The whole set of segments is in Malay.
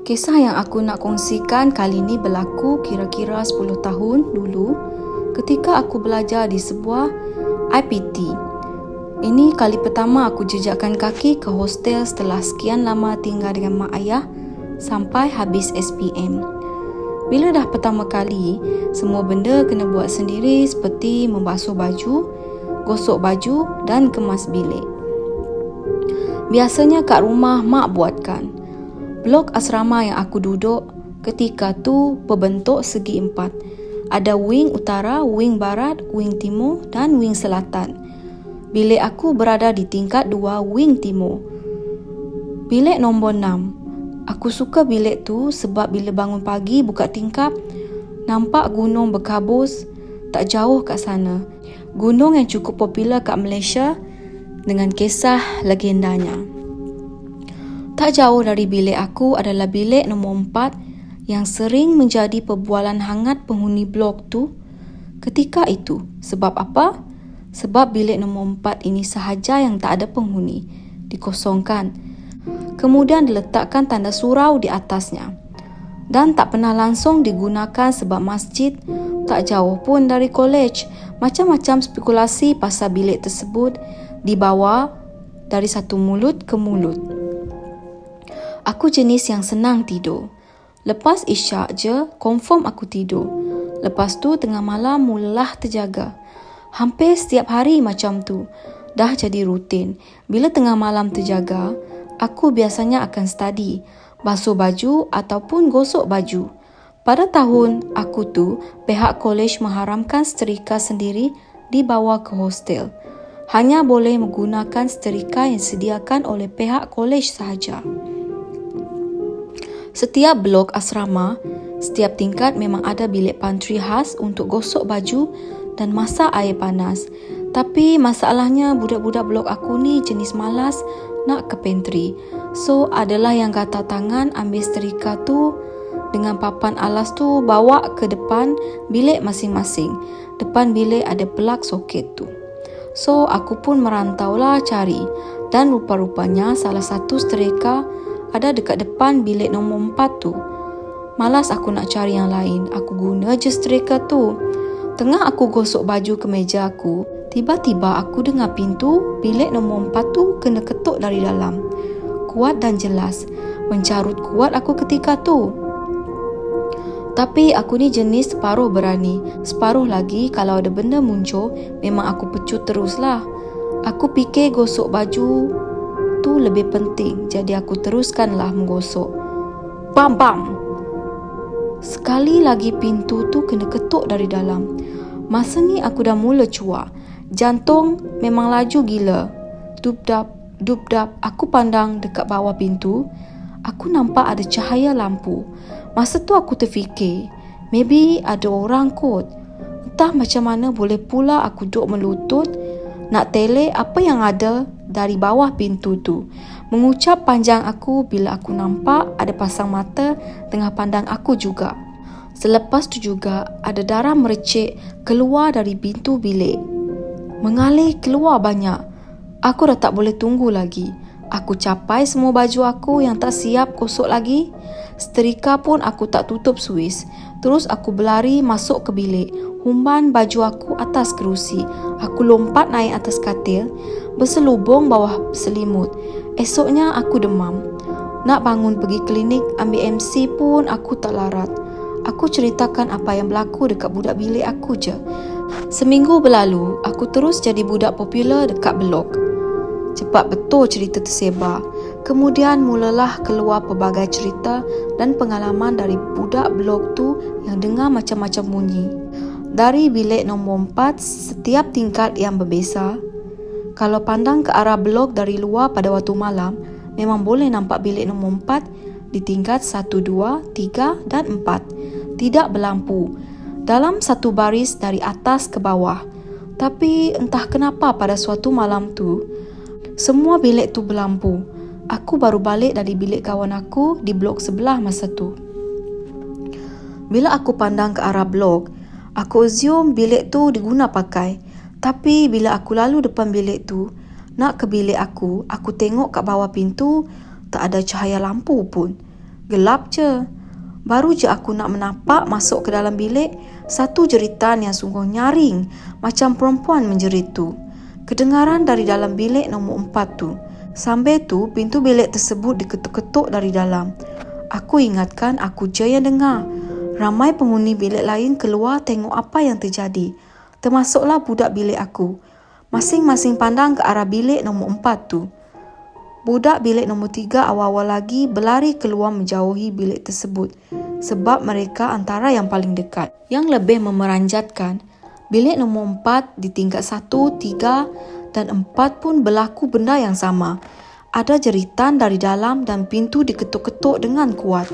Kisah yang aku nak kongsikan kali ini berlaku kira-kira 10 tahun dulu ketika aku belajar di sebuah IPT. Ini kali pertama aku jejakkan kaki ke hostel setelah sekian lama tinggal dengan mak ayah sampai habis SPM. Bila dah pertama kali, semua benda kena buat sendiri seperti membasuh baju, gosok baju dan kemas bilik. Biasanya kat rumah mak buatkan. Blok asrama yang aku duduk ketika tu berbentuk segi empat. Ada wing utara, wing barat, wing timur dan wing selatan. Bilik aku berada di tingkat 2 wing timur. Bilik nombor 6. Aku suka bilik tu sebab bila bangun pagi buka tingkap, nampak gunung berkabus tak jauh kat sana. Gunung yang cukup popular kat Malaysia dengan kisah legendanya. Tak jauh dari bilik aku adalah bilik nombor 4 yang sering menjadi perbualan hangat penghuni blok tu ketika itu. Sebab apa? Sebab bilik nombor 4 ini sahaja yang tak ada penghuni, dikosongkan. Kemudian diletakkan tanda surau di atasnya. Dan tak pernah langsung digunakan sebab masjid tak jauh pun dari kolej. Macam-macam spekulasi pasal bilik tersebut dibawa dari satu mulut ke mulut. Aku jenis yang senang tidur. Lepas isyak je, confirm aku tidur. Lepas tu tengah malam mulalah terjaga. Hampir setiap hari macam tu. Dah jadi rutin. Bila tengah malam terjaga, aku biasanya akan study, basuh baju ataupun gosok baju. Pada tahun aku tu, pihak kolej mengharamkan seterika sendiri dibawa ke hostel. Hanya boleh menggunakan seterika yang disediakan oleh pihak kolej sahaja. Setiap blok asrama, setiap tingkat memang ada bilik pantry khas untuk gosok baju dan masak air panas. Tapi masalahnya budak-budak blok aku ni jenis malas nak ke pantry. So adalah yang gatal tangan ambil seterika tu dengan papan alas tu bawa ke depan bilik masing-masing. Depan bilik ada plug soket tu. So aku pun merantaulah cari dan rupa-rupanya salah satu seterika ada dekat depan bilik nombor 4 tu. Malas aku nak cari yang lain. Aku guna je seterika tu. Tengah aku gosok baju ke meja aku, tiba-tiba aku dengar pintu bilik nombor 4 tu kena ketuk dari dalam. Kuat dan jelas. Mencarut kuat aku ketika tu. Tapi aku ni jenis separuh berani. Separuh lagi kalau ada benda muncul, memang aku pecut teruslah. Aku fikir gosok baju tu lebih penting, jadi aku teruskanlah menggosok. Bam bam. Sekali lagi pintu tu kena ketuk dari dalam. Masa ni aku dah mula cuak. Jantung memang laju gila. Dub-dab, dub-dab. Aku pandang dekat bawah pintu. Aku nampak ada cahaya lampu. Masa tu aku terfikir, maybe ada orang kot. Entah macam mana boleh pula aku duduk melutut nak telek apa yang ada dari bawah pintu tu. Mengucap panjang aku bila aku nampak ada pasang mata tengah pandang aku juga. Selepas tu juga ada darah mercik keluar dari pintu bilik. Mengalir keluar banyak. Aku dah tak boleh tunggu lagi. Aku capai semua baju aku yang tak siap gosok lagi. Seterika pun aku tak tutup suis. Terus aku berlari masuk ke bilik. Humban baju aku atas kerusi. Aku lompat naik atas katil, berselubung bawah selimut. Esoknya aku demam. Nak bangun pergi klinik ambil MC pun aku tak larat. Aku ceritakan apa yang berlaku dekat budak bilik aku je. Seminggu berlalu, aku terus jadi budak popular dekat blok. Cepat betul cerita tersebar. Kemudian mulalah keluar pelbagai cerita dan pengalaman dari budak blok tu yang dengar macam-macam bunyi. Dari bilik nombor 4, setiap tingkat yang berbeza. Kalau pandang ke arah blok dari luar pada waktu malam, memang boleh nampak bilik nombor 4 di tingkat 1, 2, 3 dan 4. Tidak berlampu. Dalam satu baris dari atas ke bawah. Tapi entah kenapa pada suatu malam tu, semua bilik tu berlampu. Aku baru balik dari bilik kawan aku di blok sebelah masa tu. Bila aku pandang ke arah blok, aku assume bilik tu diguna pakai. Tapi bila aku lalu depan bilik tu, nak ke bilik aku tengok kat bawah pintu, tak ada cahaya lampu pun. Gelap je. Baru je aku nak menapak masuk ke dalam bilik, satu jeritan yang sungguh nyaring macam perempuan menjerit tu. Kedengaran dari dalam bilik nombor 4 tu. Sambil tu, pintu bilik tersebut diketuk-ketuk dari dalam. Aku ingatkan aku je yang dengar. Ramai penghuni bilik lain keluar tengok apa yang terjadi. Termasuklah budak bilik aku. Masing-masing pandang ke arah bilik nombor 4 tu. Budak bilik nombor 3 awal-awal lagi berlari keluar menjauhi bilik tersebut sebab mereka antara yang paling dekat. Yang lebih memeranjatkan, bilik nombor 4 di tingkat 1, 3 dan 4 pun berlaku benda yang sama. Ada jeritan dari dalam dan pintu diketuk-ketuk dengan kuat.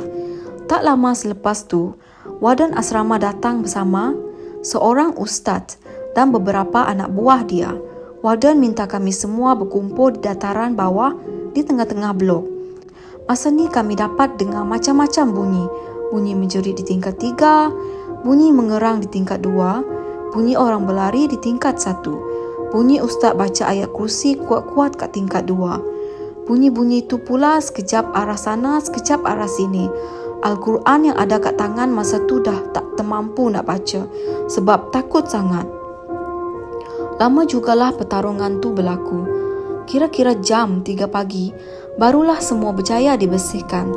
Tak lama selepas tu, warden asrama datang bersama seorang ustaz dan beberapa anak buah dia. Warden minta kami semua berkumpul di dataran bawah di tengah-tengah blok. Masa ni kami dapat dengar macam-macam bunyi. Bunyi menjerit di tingkat 3, bunyi mengerang di tingkat 2, bunyi orang berlari di tingkat 1, bunyi ustaz baca ayat kursi kuat-kuat kat tingkat 2. Bunyi-bunyi itu pula sekejap arah sana, sekejap arah sini. Al-Quran yang ada kat tangan masa tu dah tak termampu nak baca sebab takut sangat. Lama jugalah pertarungan tu berlaku. Kira-kira jam 3 pagi, barulah semua berjaya dibersihkan.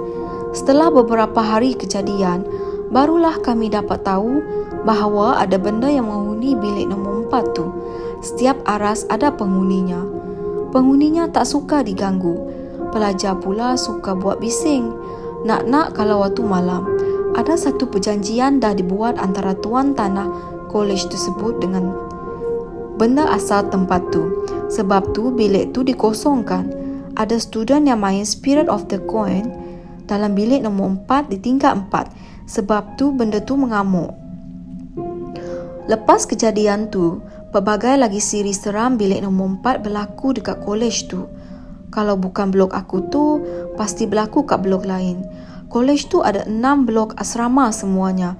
Setelah beberapa hari kejadian, barulah kami dapat tahu bahawa ada benda yang menghuni bilik nombor 4 tu. Setiap aras ada penghuninya. Penghuninya tak suka diganggu. Pelajar pula suka buat bising. Nak-nak kalau waktu malam. Ada satu perjanjian dah dibuat antara tuan tanah kolej tersebut dengan benda asal tempat tu. Sebab tu bilik tu dikosongkan. Ada student yang main Spirit of the Coin dalam bilik nombor 4 di tingkat 4. Sebab tu benda tu mengamuk. Lepas kejadian tu, pelbagai lagi siri seram bilik nombor 4 berlaku dekat kolej tu. Kalau bukan blok aku tu, pasti berlaku kat blok lain. Kolej tu ada 6 blok asrama semuanya.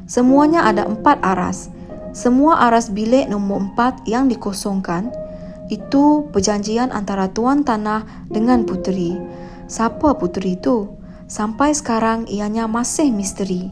Semuanya ada 4 aras. Semua aras bilik nombor 4 yang dikosongkan, itu perjanjian antara tuan tanah dengan puteri. Siapa puteri tu? Sampai sekarang ianya masih misteri.